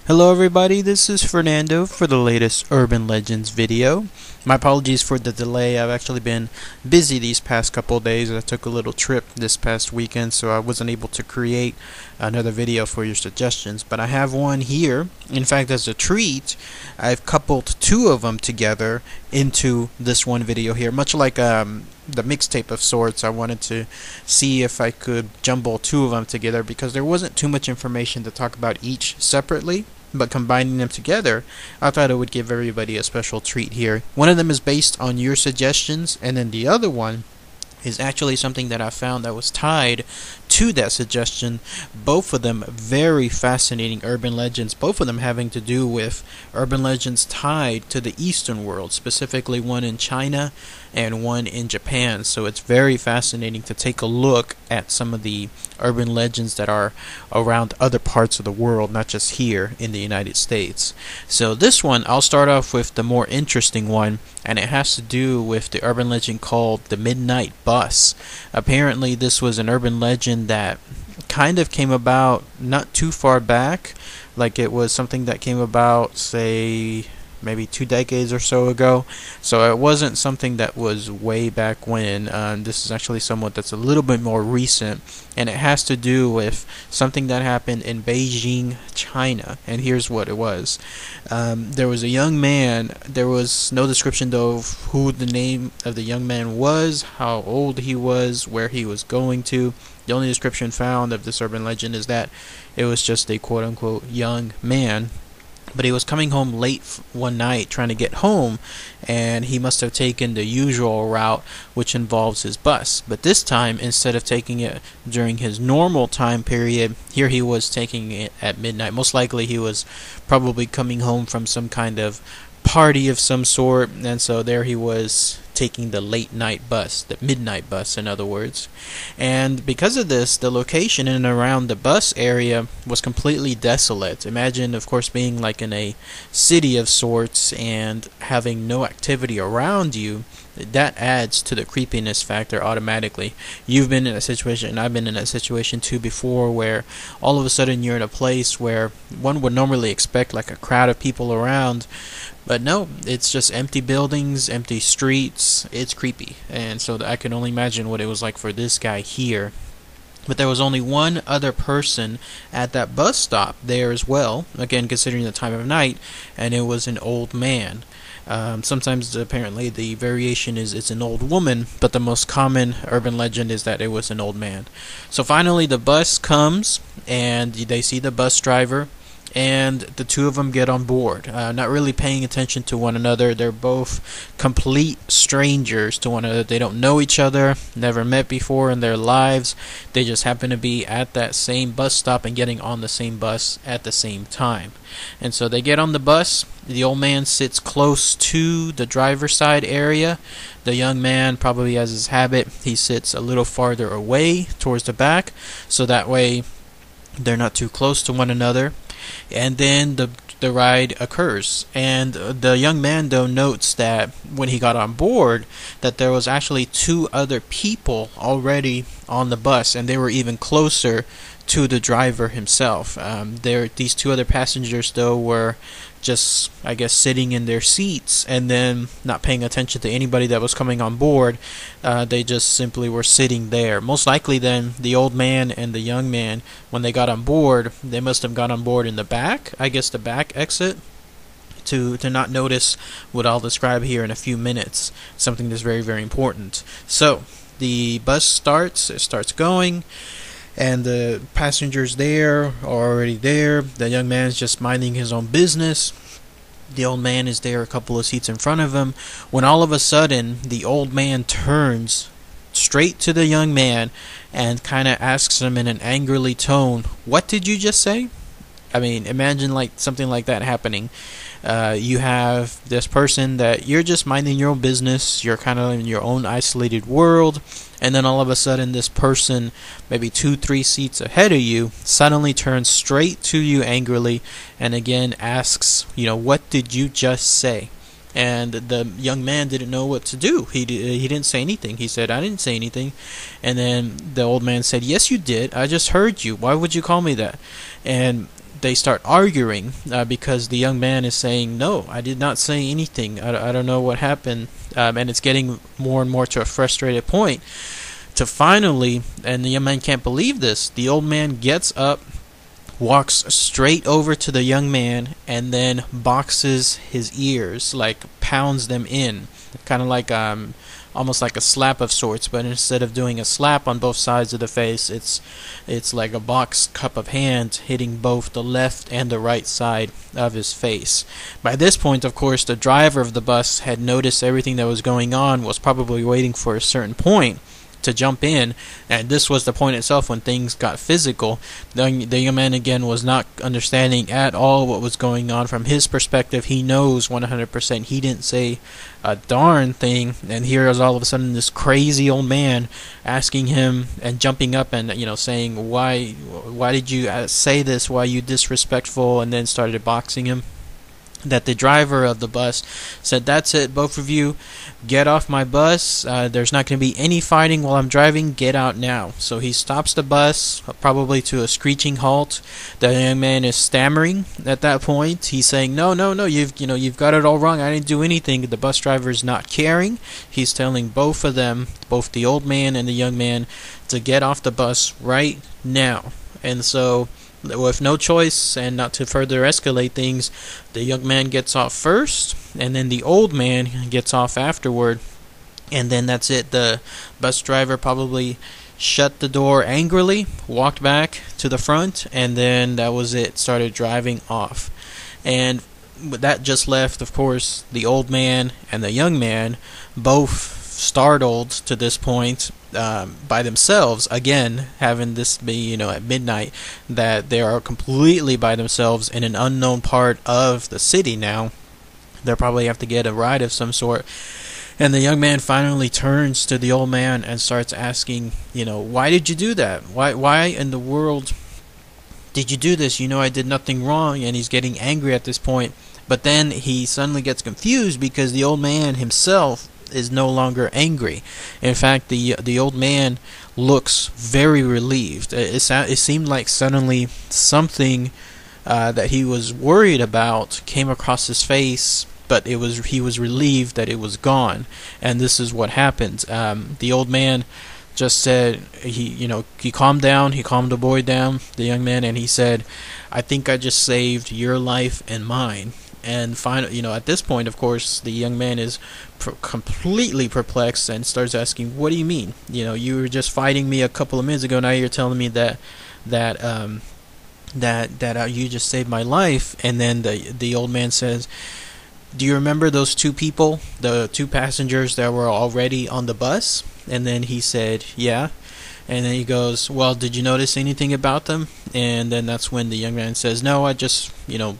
Hello everybody, this is Fernando for the latest Urban Legends video. My apologies for the delay. I've actually been busy these past couple of days. I took a little trip this past weekend, so I wasn't able to create another video for your suggestions, but I have one here. In fact, as a treat, I've coupled two of them together into this one video here, much like the mixtape of sorts. I wanted to see if I could jumble two of them together because there wasn't too much information to talk about each separately, but combining them together, I thought it would give everybody a special treat here. One of them is based on your suggestions, and then the other one is actually something that I found that was tied to that suggestion. Both of them very fascinating urban legends, both of them having to do with urban legends tied to the Eastern world, specifically one in China and one in Japan. So it's very fascinating to take a look at some of the urban legends that are around other parts of the world, not just here in the United States. So this one, I'll start off with the more interesting one, and it has to do with the urban legend called the Midnight Bus. Apparently this was an urban legend that kind of came about not too far back, like it was something that came about, say, maybe 2 decades or so ago. So it wasn't something that was way back when. This is actually somewhat that's a little bit more recent, and it has to do with something that happened in Beijing, China. And here's what it was. There was a young man. There was no description though of who the name of the young man was, how old he was, where he was going to. The only description found of this urban legend is that it was just a quote-unquote young man. But he was coming home late one night trying to get home, and he must have taken the usual route, which involves his bus. But this time, instead of taking it during his normal time period, here he was taking it at midnight. Most likely he was probably coming home from some kind of party of some sort, and so there he was taking the late night bus, the midnight bus in other words. And because of this, the location in and around the bus area was completely desolate. Imagine, of course, being like in a city of sorts and having no activity around you. That adds to the creepiness factor automatically. You've been in a situation, and I've been in a situation too before, where all of a sudden you're in a place where one would normally expect like a crowd of people around, but no, it's just empty buildings, empty streets. It's creepy. And so I can only imagine what it was like for this guy here. But there was only one other person at that bus stop there as well, again considering the time of night, and it was an old man. Sometimes apparently the variation is it's an old woman, but the most common urban legend is that it was an old man. So finally the bus comes, and they see the bus driver, and the two of them get on board, not really paying attention to one another. They're both complete strangers to one another. They don't know each other, never met before in their lives. They just happen to be at that same bus stop and getting on the same bus at the same time. And so they get on the bus. The old man sits close to the driver's side area. The young man, probably as his habit, he sits a little farther away towards the back, so that way they're not too close to one another. And then the ride occurs, and the young man though notes that when he got on board that there was actually two other people already on the bus, and they were even closer to the driver himself. These two other passengers though were just, I guess, sitting in their seats and then not paying attention to anybody that was coming on board. They just simply were sitting there. Most likely then the old man and the young man, when they got on board, they must have got on board in the back, I guess the back exit, to not notice what I'll describe here in a few minutes, something that's very, very important. So the bus starts going, and the passengers there are already there. The young man is just minding his own business. The old man is there a couple of seats in front of him, when all of a sudden the old man turns straight to the young man and kind of asks him in an angrily tone, "What did you just say?" I mean, imagine like something like that happening. You have this person that you're just minding your own business, you're kind of in your own isolated world, and then all of a sudden this person, maybe 2-3 seats ahead of you, suddenly turns straight to you angrily and again asks, what did you just say? And the young man didn't know what to do. He didn't say anything. He said, "I didn't say anything." And then the old man said, "Yes, you did. I just heard you. Why would you call me that?" And they start arguing because the young man is saying, no, I did not say anything, I don't know what happened, and it's getting more and more to a frustrated point to finally, and the young man can't believe this, the old man gets up, walks straight over to the young man, and then boxes his ears, like pounds them in, kind of like almost like a slap of sorts, but instead of doing a slap on both sides of the face, it's like a box cup of hand hitting both the left and the right side of his face. By this point, of course, the driver of the bus had noticed everything that was going on, was probably waiting for a certain point to jump in, and this was the point itself when things got physical. The young man again was not understanding at all what was going on. From his perspective, he knows 100% he didn't say a darn thing, and here is all of a sudden this crazy old man asking him and jumping up and saying, why did you say this, why are you disrespectful, and then started boxing him. That the driver of the bus said, that's it, both of you get off my bus, there's not going to be any fighting while I'm driving, get out now. So he stops the bus, probably to a screeching halt. The young man is stammering at that point. He's saying, no, you've got it all wrong, I didn't do anything. The bus driver is not caring. He's telling both of them, both the old man and the young man, to get off the bus right now. And so, with no choice and not to further escalate things, the young man gets off first, and then the old man gets off afterward, and then that's it. The bus driver probably shut the door angrily, walked back to the front, and then that was it, started driving off. And that just left, of course, the old man and the young man both startled to this point by themselves, again having this be at midnight, that they are completely by themselves in an unknown part of the city. Now they'll probably have to get a ride of some sort, and the young man finally turns to the old man and starts asking, why did you do that, why in the world did you do this, I did nothing wrong. And he's getting angry at this point, but then he suddenly gets confused because the old man himself is no longer angry. In fact, the old man looks very relieved. It seemed like suddenly something that he was worried about came across his face, but he was relieved that it was gone. And this is what happened. The old man just said, he calmed down, he calmed the boy down, the young man, and he said, I think I just saved your life and mine. And finally, at this point, of course, the young man is completely perplexed and starts asking, "What do you mean? You were just fighting me a couple of minutes ago. Now you're telling me that you just saved my life." And then the old man says, "Do you remember those two people, the two passengers that were already on the bus?" And then he said, "Yeah." And then he goes, "Well, did you notice anything about them?" And then that's when the young man says, "No, I just,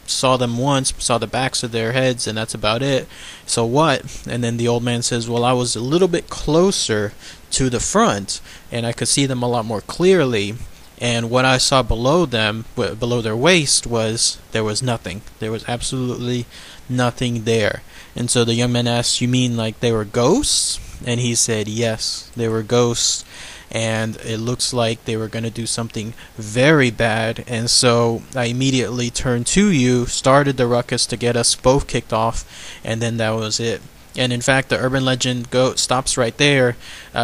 saw them once, saw the backs of their heads, and that's about it. So what?" And then the old man says, "Well, I was a little bit closer to the front, and I could see them a lot more clearly. And what I saw below them, below their waist, there was nothing. There was absolutely nothing there." And so the young man asks, "You mean like they were ghosts?" And he said, "Yes, they were ghosts. And it looks like they were going to do something very bad. And so I immediately turned to you, started the ruckus to get us both kicked off, and then that was it." And in fact, the urban legend stops right there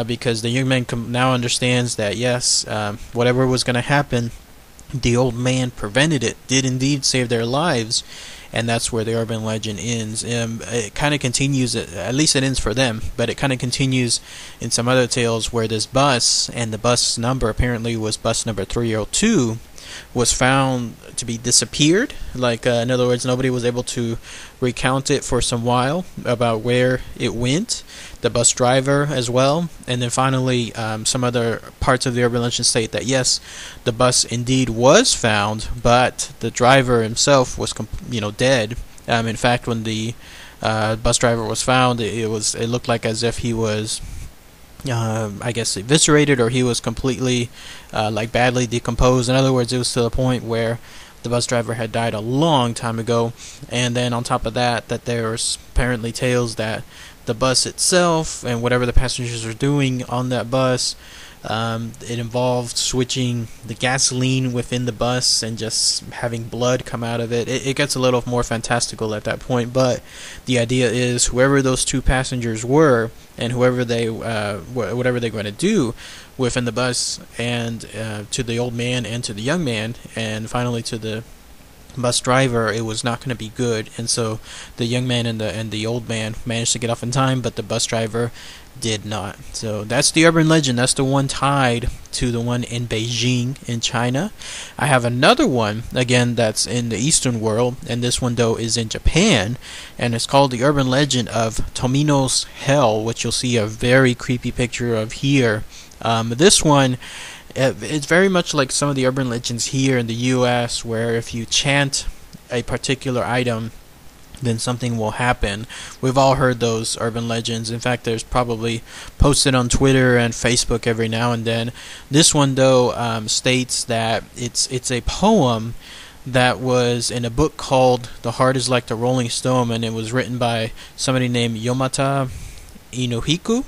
because the young man now understands that, yes, whatever was going to happen, the old man prevented it, did indeed save their lives. And that's where the urban legend ends. It kind of continues, at least it ends for them, but it kind of continues in some other tales where this bus, and the bus number apparently was bus number 302, was found to be disappeared. Like, in other words, nobody was able to recount it for some while about where it went. The bus driver as well. And then finally, some other parts of the urban legend state that yes, the bus indeed was found, but the driver himself was, dead. In fact, when the bus driver was found, it looked like as if he was, I guess, eviscerated, or he was completely badly decomposed. In other words, it was to the point where the bus driver had died a long time ago. And then on top of that there's apparently tales that the bus itself and whatever the passengers are doing on that bus It involved switching the gasoline within the bus and just having blood come out of it. It gets a little more fantastical at that point, but the idea is whoever those two passengers were and whoever they whatever they're going to do within the bus, and to the old man and to the young man, and finally to the bus driver, it was not going to be good. And so the young man and the old man managed to get off in time, but the bus driver did not. So that's the urban legend. That's the one tied to the one in Beijing in China. I have another one again that's in the Eastern world, and this one though is in Japan, and it's called the urban legend of Tominos Hell, which you'll see a very creepy picture of here. This one, it's very much like some of the urban legends here in the US, where if you chant a particular item, then something will happen. We've all heard those urban legends. In fact, there's probably posted on Twitter and Facebook every now and then. This one, though, states that it's a poem that was in a book called The Heart is Like the Rolling Stone, and it was written by somebody named Yomata Inohiku.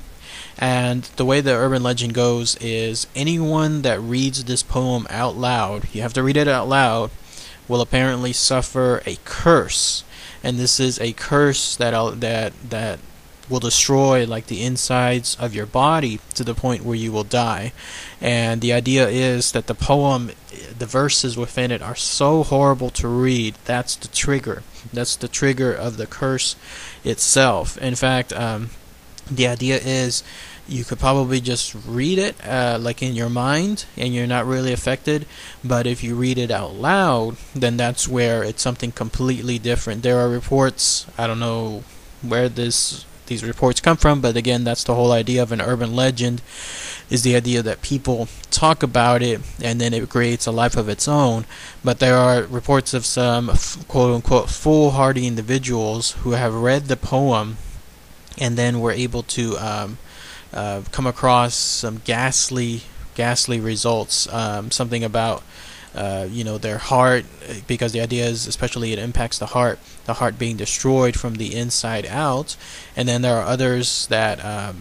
And the way the urban legend goes is anyone that reads this poem out loud, you have to read it out loud, will apparently suffer a curse. And this is a curse that will destroy like the insides of your body to the point where you will die. And the idea is that the poem, the verses within it are so horrible to read. That's the trigger. That's the trigger of the curse itself. In fact, the idea is you could probably just read it like in your mind and you're not really affected, but if you read it out loud, then that's where it's something completely different. There are reports, I don't know where these reports come from, but again, that's the whole idea of an urban legend, is the idea that people talk about it and then it creates a life of its own. But there are reports of some quote-unquote foolhardy individuals who have read the poem and then were able to come across some ghastly results. Something about their heart, because the idea is especially it impacts the heart being destroyed from the inside out. And then there are others that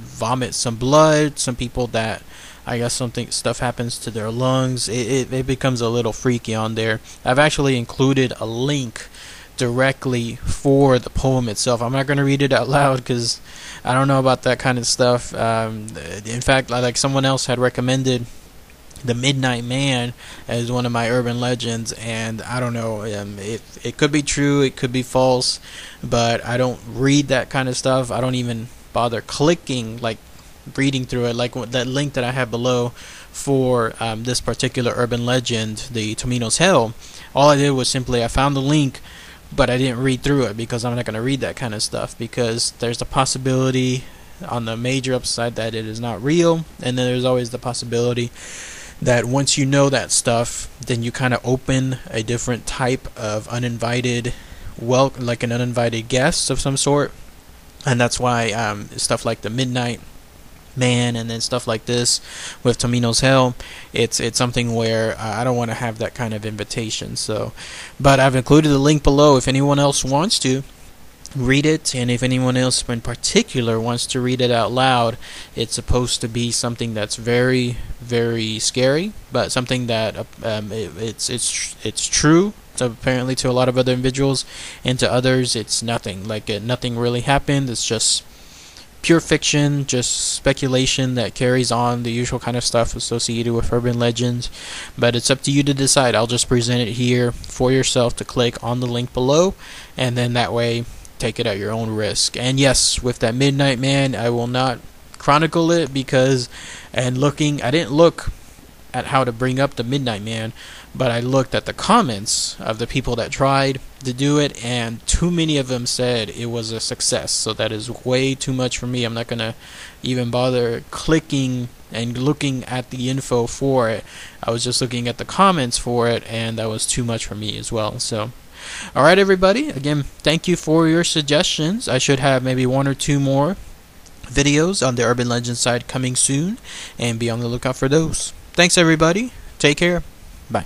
vomit some blood. Some people that I guess stuff happens to their lungs. It becomes a little freaky on there. I've actually included a link directly for the poem itself. I'm not going to read it out loud because I don't know about that kind of stuff. In fact, like someone else had recommended the Midnight Man as one of my urban legends, and I don't know, it could be true, it could be false, but I don't read that kind of stuff. I don't even bother clicking, like reading through it, like that link that I have below for this particular urban legend, the Tominos Hell. All I did was simply I found the link, but I didn't read through it because I'm not going to read that kind of stuff, because there's the possibility on the major upside that it is not real, and then there's always the possibility that once you know that stuff, then you kind of open a different type of uninvited, like an uninvited guest of some sort. And that's why stuff like the Midnight Man and then stuff like this with Tominos Hell, it's something where I don't want to have that kind of invitation. So, but I've included the link below if anyone else wants to read it, and if anyone else in particular wants to read it out loud. It's supposed to be something that's very, very scary, but something that it's true. So apparently to a lot of other individuals, and to others it's nothing. Like nothing really happened. It's just pure fiction, just speculation that carries on the usual kind of stuff associated with urban legends. But it's up to you to decide. I'll just present it here for yourself to click on the link below, and then that way take it at your own risk. And yes, with that Midnight Man, I will not chronicle it because, I didn't look at how to bring up the Midnight Man, but I looked at the comments of the people that tried to do it, and too many of them said it was a success. So that is way too much for me. I'm not gonna even bother clicking and looking at the info for it. I was just looking at the comments for it, and that was too much for me as well. So alright everybody, again, thank you for your suggestions. I should have maybe one or two more videos on the urban legend side coming soon, and be on the lookout for those. Thanks everybody, take care, bye.